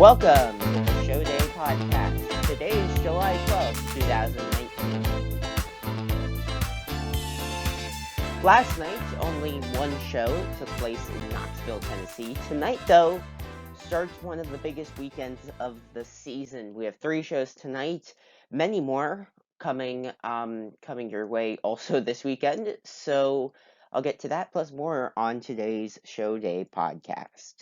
Welcome to the Show Day Podcast. Today is July 12th, 2019. Last night, only one show took place in Knoxville, Tennessee. Tonight, though, starts one of the biggest weekends of the season. We have 3 shows tonight, many more coming your way also this weekend. So I'll get to that plus more on today's Show Day Podcast.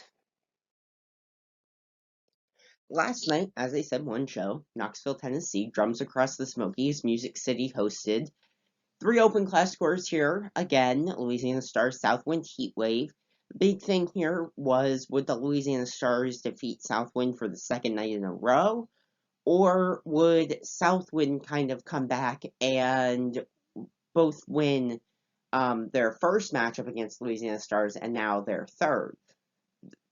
Last night, as I said, one show, Knoxville, Tennessee, Drums Across the Smokies, Music City hosted. 3 open class scores here. Again, Louisiana Stars, Southwind, Heatwave. The big thing here was, would the Louisiana Stars defeat Southwind for the second night in a row? Or would Southwind kind of come back and both win their first matchup against Louisiana Stars and now their third?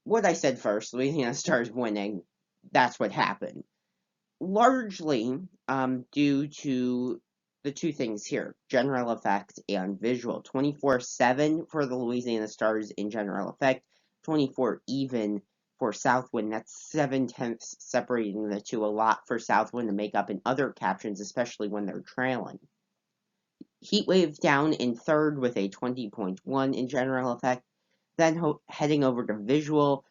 What I said first, Louisiana Stars winning. That's what happened. Largely due to the 2 things here, general effect and visual. 24-7 for the Louisiana Stars in general effect, 24 even for Southwind. That's 7/10 separating the 2, a lot for Southwind to make up in other captions, especially when they're trailing. Heatwave down in third with a 20.1 in general effect. Then heading over to visual,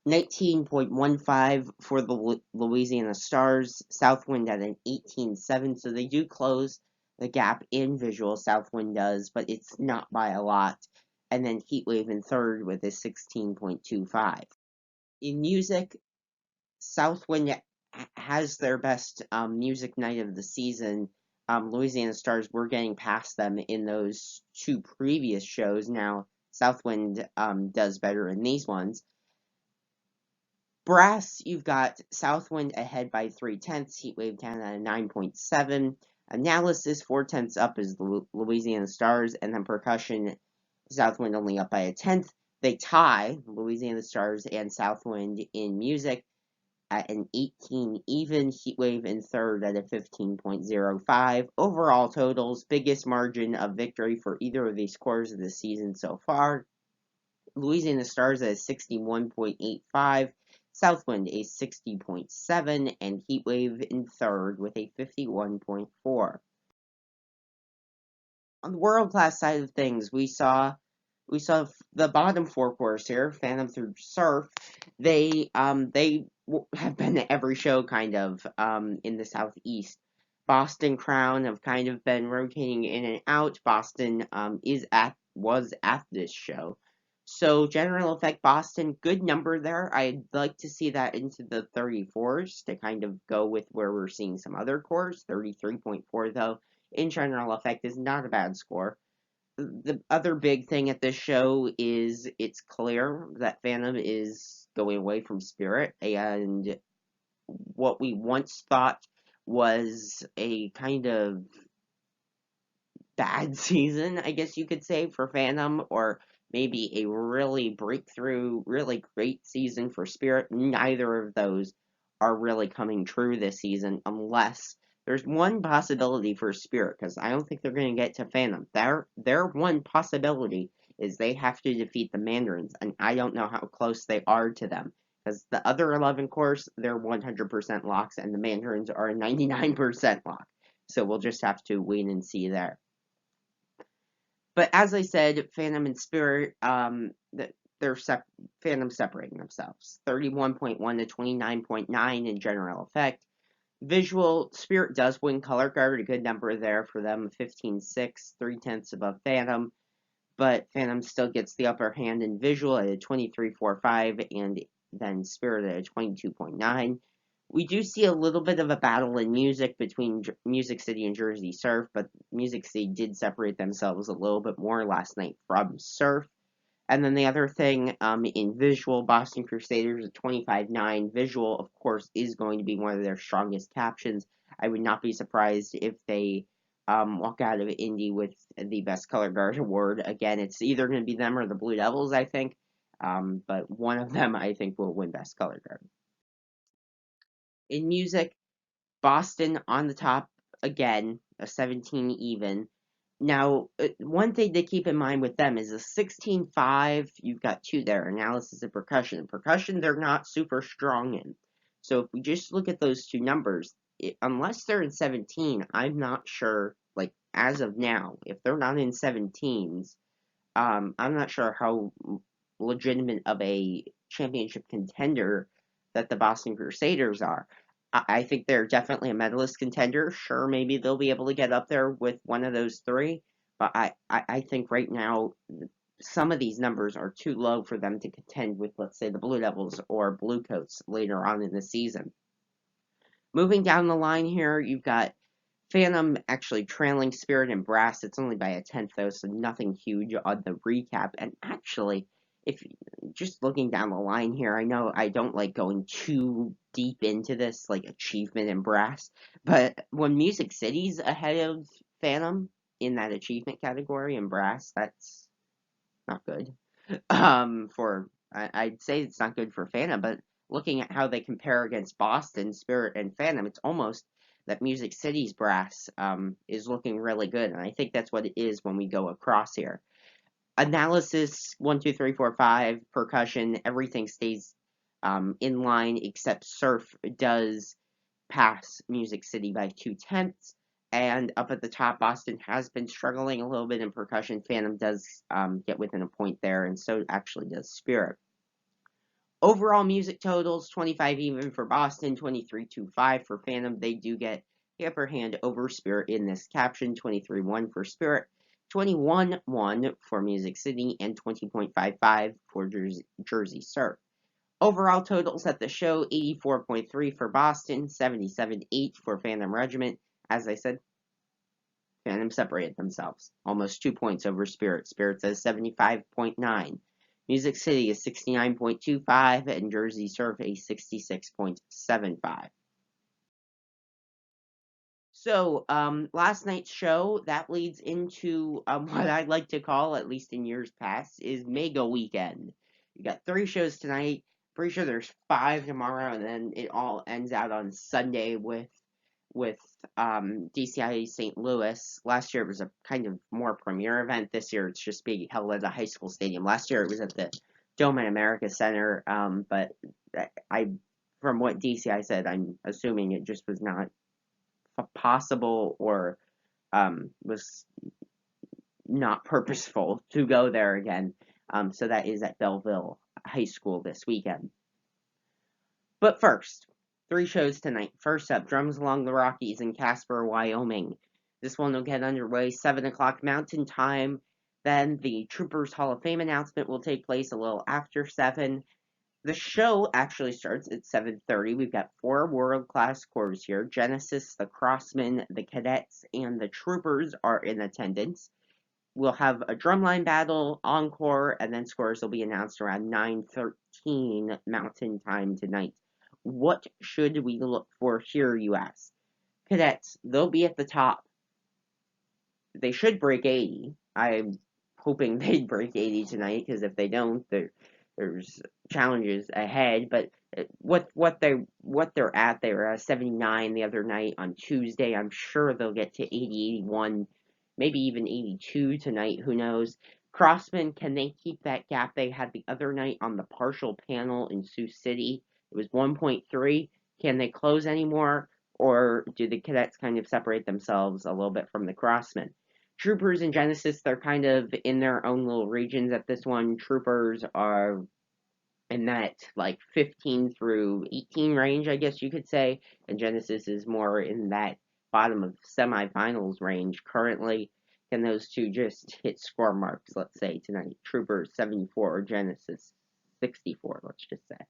19.15 for the Louisiana Stars, Southwind at an 18.7, so they do close the gap in visual, Southwind does, but it's not by a lot. And then Heatwave in third with a 16.25. In music, Southwind has their best music night of the season. Louisiana Stars were getting past them in those 2 previous shows. Now, Southwind does better in these ones. Brass, you've got Southwind ahead by 0.3, Heatwave down at a 9.7. Analysis, 0.4 up is the Louisiana Stars, and then percussion, Southwind only up by a 1/10. They tie Louisiana Stars and Southwind in music at an 18 even, Heatwave in third at a 15.05. Overall totals, biggest margin of victory for either of these scores of the season so far. Louisiana Stars at a 61.85. Southwind a 60.7, and Heatwave in third with a 51.4. On the world class side of things, we saw the bottom 4 Corsair, Phantom through Surf. They have been at every show kind of in the Southeast. Boston Crown have kind of been rotating in and out. Boston was at this show. So, general effect, Boston, good number there. I'd like to see that into the 34s to kind of go with where we're seeing some other cores. 33.4, though, in general effect is not a bad score. The other big thing at this show is it's clear that Phantom is going away from Spirit, and what we once thought was a kind of bad season, I guess you could say, for Phantom, or maybe a really breakthrough, really great season for Spirit. Neither of those are really coming true this season, unless there's one possibility for Spirit, because I don't think they're going to get to Phantom. Their one possibility is they have to defeat the Mandarins, and I don't know how close they are to them, because the other 11 cores, they're 100% locks, and the Mandarins are a 99% lock. So we'll just have to wait and see there. But as I said, Phantom and Spirit, they're Phantom separating themselves. 31.1 to 29.9 in general effect. Visual, Spirit does win color guard, a good number there for them, 15.6, 0.3 above Phantom. But Phantom still gets the upper hand in visual at a 23.45, and then Spirit at a 22.9. We do see a little bit of a battle in music between Music City and Jersey Surf, but Music City did separate themselves a little bit more last night from Surf. And then the other thing, in visual, Boston Crusaders at 25.9. Visual, of course, is going to be one of their strongest captions. I would not be surprised if they walk out of Indy with the Best Color Guard award. Again, it's either going to be them or the Blue Devils, I think. But one of them, I think, will win Best Color Guard. In music, Boston on the top again, a 17 even. Now, one thing to keep in mind with them is a 16.5, you've got 2 there, analysis and percussion. Percussion, they're not super strong in. So if we just look at those two numbers, unless they're in 17, I'm not sure, like, as of now, if they're not in 17s, I'm not sure how legitimate of a championship contender that the Boston Crusaders are. I think they're definitely a medalist contender. Sure, maybe they'll be able to get up there with one of those three, but I think right now some of these numbers are too low for them to contend with, let's say, the Blue Devils or Bluecoats later on in the season. Moving down the line here, you've got Phantom actually trailing Spirit and Brass. It's only by a tenth, though, so nothing huge on the recap. And actually, if just looking down the line here, I know I don't like going too deep into this, like achievement and Brass, but when Music City's ahead of Phantom in that achievement category and Brass, that's not good. I'd say it's not good for Phantom, but looking at how they compare against Boston, Spirit, and Phantom, it's almost that Music City's Brass is looking really good, and I think that's what it is when we go across here. Analysis, 1, 2, 3, 4, 5, percussion, everything stays in line, except Surf does pass Music City by 0.2. And up at the top, Boston has been struggling a little bit in percussion. Phantom does get within a point there, and so actually does Spirit. Overall music totals, 25 even for Boston, 23.25 for Phantom. They do get the upper hand over Spirit in this caption, 23.1 for Spirit, 21.1 for Music City, and 20.55 for Jersey Surf. Overall totals at the show, 84.3 for Boston, 77.8 for Phantom Regiment. As I said, Phantom separated themselves. Almost 2 points over Spirit. Spirit says 75.9. Music City is 69.25, and Jersey Surf a 66.75. So, last night's show, that leads into what I'd like to call, at least in years past, is Mega Weekend. You got 3 shows tonight. Pretty sure there's 5 tomorrow, and then it all ends out on Sunday with DCI St. Louis. Last year it was a kind of more premier event. This year it's just being held at a high school stadium. Last year it was at the Dome at America Center, but from what DCI said, I'm assuming it just was not possible or was not purposeful to go there again. So that is at Belleville High School this weekend. But first, 3 shows tonight. First up, Drums Along the Rockies in Casper, Wyoming. This one will get underway 7 o'clock Mountain Time. Then the Troopers Hall of Fame announcement will take place a little after 7. The show actually starts at 7:30. We've got 4 world-class corps here. Genesis, the Crossmen, the Cadets, and the Troopers are in attendance. We'll have a drumline battle, encore, and then scores will be announced around 9:13 Mountain Time tonight. What should we look for here, you ask? Cadets, they'll be at the top. They should break 80. I'm hoping they'd break 80 tonight, because if they don't, there's challenges ahead. But what they're at, they were at 79 the other night on Tuesday. I'm sure they'll get to 80, 81, maybe even 82 tonight. Who knows? Crossmen, can they keep that gap they had the other night on the partial panel in Sioux City? It was 1.3. Can they close anymore? Or do the Cadets kind of separate themselves a little bit from the Crossmen? Troopers and Genesis, they're kind of in their own little regions at this one. Troopers are in that, like, 15 through 18 range, I guess you could say. And Genesis is more in that bottom of semifinals range currently. Can those two just hit score marks, let's say, tonight? Troopers 74, Genesis 64, let's just say.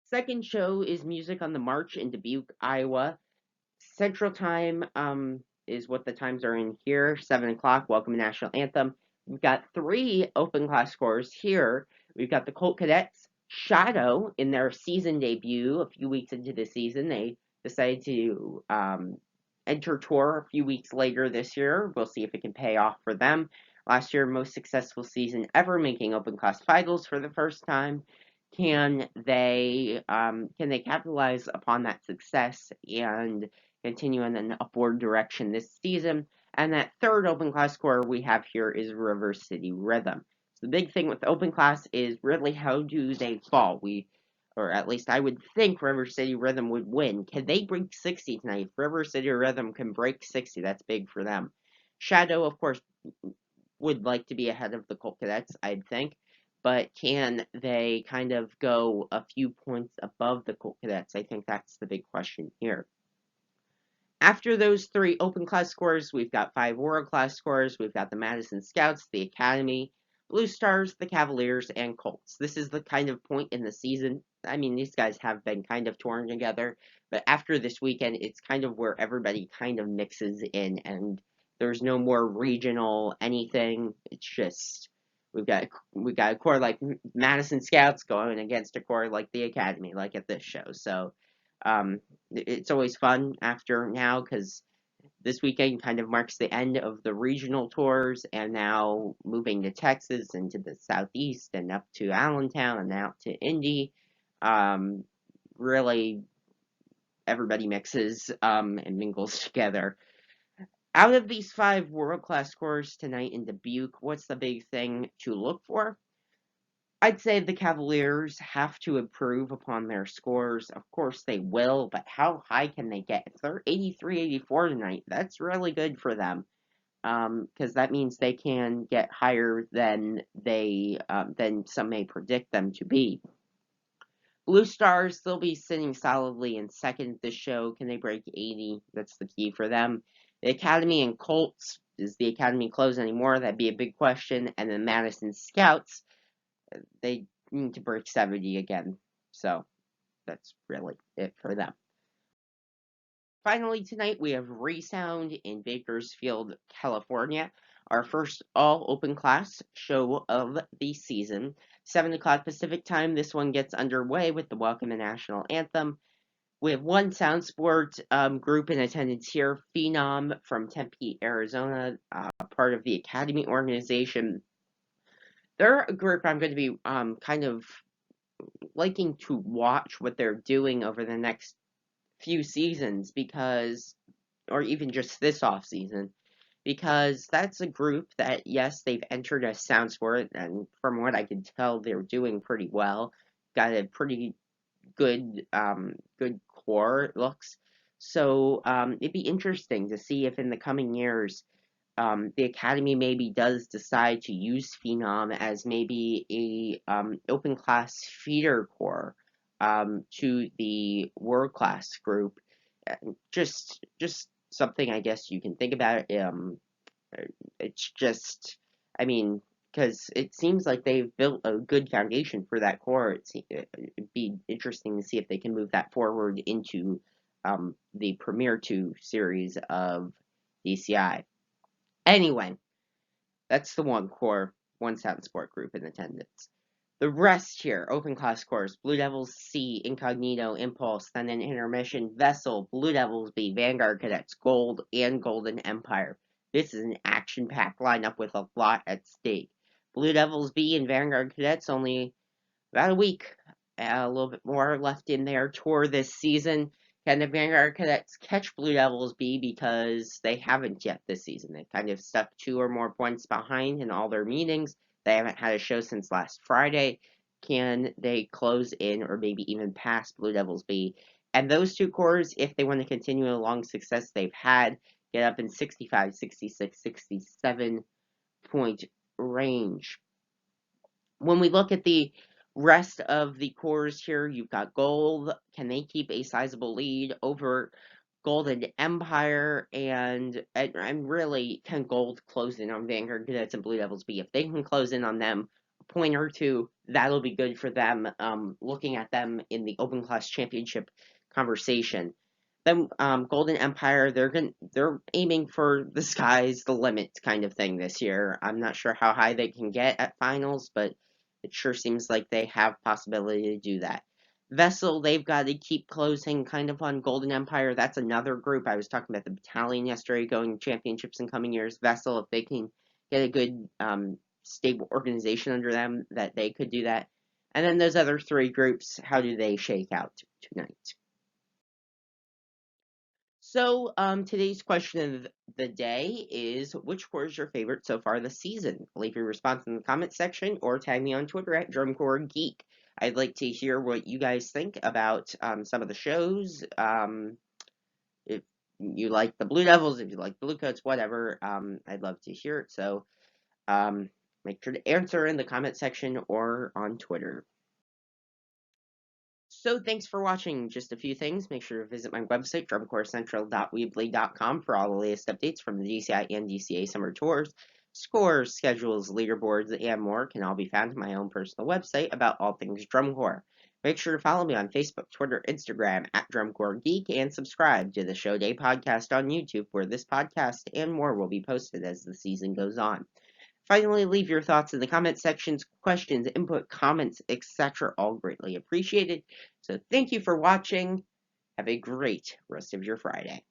Second show is Music on the March in Dubuque, Iowa. Central Time is what the times are in here. 7 o'clock, Welcome National Anthem. We've got 3 open class scores here. We've got the Colt Cadets, Shadow, in their season debut a few weeks into the season. They decided to enter tour a few weeks later this year. We'll see if it can pay off for them. Last year, most successful season ever, making open class finals for the first time. Can they capitalize upon that success and continue in an upward direction this season? And that third open class score we have here is River City Rhythm. So the big thing with open class is really, how do they fall? We or at least I would think River City Rhythm would win. Can they break 60 tonight? If River City Rhythm can break 60, that's big for them. Shadow, of course, would like to be ahead of the Colt Cadets, I'd think. But can they kind of go a few points above the Colt Cadets? I think that's the big question here. After those 3 open class scores, we've got 5 world class scores. We've got the Madison Scouts, the Academy, Blue Stars, the Cavaliers, and Colts. This is the kind of point in the season. I mean, these guys have been kind of torn together, but after this weekend, it's kind of where everybody kind of mixes in, and there's no more regional anything. It's just we got a core like Madison Scouts going against a core like the Academy, like at this show. So it's always fun after now because this weekend kind of marks the end of the regional tours, and now moving to Texas and to the southeast and up to Allentown and out to Indy. Really, everybody mixes and mingles together. Out of these 5 world-class scores tonight in Dubuque, what's the big thing to look for? I'd say the Cavaliers have to improve upon their scores. Of course they will, but how high can they get? If they're 83, 84 tonight, that's really good for them. Because that means they can get higher than than some may predict them to be. Blue Stars, they'll be sitting solidly in second this show. Can they break 80? That's the key for them. The Academy and Colts, is the Academy close anymore? That'd be a big question. And the Madison Scouts, they need to break 70 again. So that's really it for them. Finally, tonight we have Resound in Bakersfield, California. Our first all-open class show of the season. 7 o'clock Pacific time, this one gets underway with the Welcome and National Anthem. We have one Sound Sport group in attendance here, Phenom from Tempe, Arizona, part of the Academy organization. They're a group I'm going to be kind of liking to watch what they're doing over the next few seasons because, or even just this off season, because that's a group that, yes, they've entered a Sound Sport, and from what I can tell, they're doing pretty well. Got a pretty good core, it looks. So it'd be interesting to see if in the coming years the Academy maybe does decide to use Phenom as maybe a open class feeder core to the world class group. Just something I guess you can think about. It's just, I mean, because it seems like they've built a good foundation for that core. It'd be interesting to see if they can move that forward into the Premier 2 series of DCI. Anyway, that's the one core, one Sound Sport group in attendance. The rest here, open class scores, Blue Devils C, Incognito, Impulse, then an intermission, Vessel, Blue Devils B, Vanguard Cadets, Gold, and Golden Empire. This is an action-packed lineup with a lot at stake. Blue Devils B and Vanguard Cadets only about a week, a little bit more left in their tour this season. Can the Vanguard Cadets catch Blue Devils B because they haven't yet this season? They've kind of stuck 2 or more points behind in all their meetings. They haven't had a show since last Friday. Can they close in or maybe even pass Blue Devils B? And those 2 cores, if they want to continue a long success they've had, get up in 65, 66, 67 point range. When we look at the rest of the cores here, you've got Gold. Can they keep a sizable lead over Golden Empire? And really, can Gold close in on Vanguard Cadets and Blue Devils B? If they can close in on them a point or 2, that'll be good for them, looking at them in the Open Class Championship conversation. Then Golden Empire, they're aiming for the sky's the limit kind of thing this year. I'm not sure how high they can get at finals, but it sure seems like they have possibility to do that. Vessel, they've got to keep closing kind of on Golden Empire. That's another group. I was talking about the Battalion yesterday going to championships in coming years. Vessel, if they can get a good stable organization under them, that they could do that. And then those other 3 groups, how do they shake out tonight? So, today's question of the day is, which core is your favorite so far this season? Leave your response in the comment section or tag me on Twitter at DrumCoreGeek. I'd like to hear what you guys think about some of the shows. If you like the Blue Devils, if you like Bluecoats, whatever, I'd love to hear it. So make sure to answer in the comment section or on Twitter. So thanks for watching. Just a few things. Make sure to visit my website, drumcorcentral.weebly.com, for all the latest updates from the DCI and DCA summer tours. Scores, schedules, leaderboards, and more can all be found on my own personal website about all things drum corps. Make sure to follow me on Facebook, Twitter, Instagram at Drumcore Geek, and subscribe to the Show Day podcast on YouTube, where this podcast and more will be posted as the season goes on. Finally, leave your thoughts in the comment sections, questions, input, comments, etc. All greatly appreciated. So thank you for watching. Have a great rest of your Friday.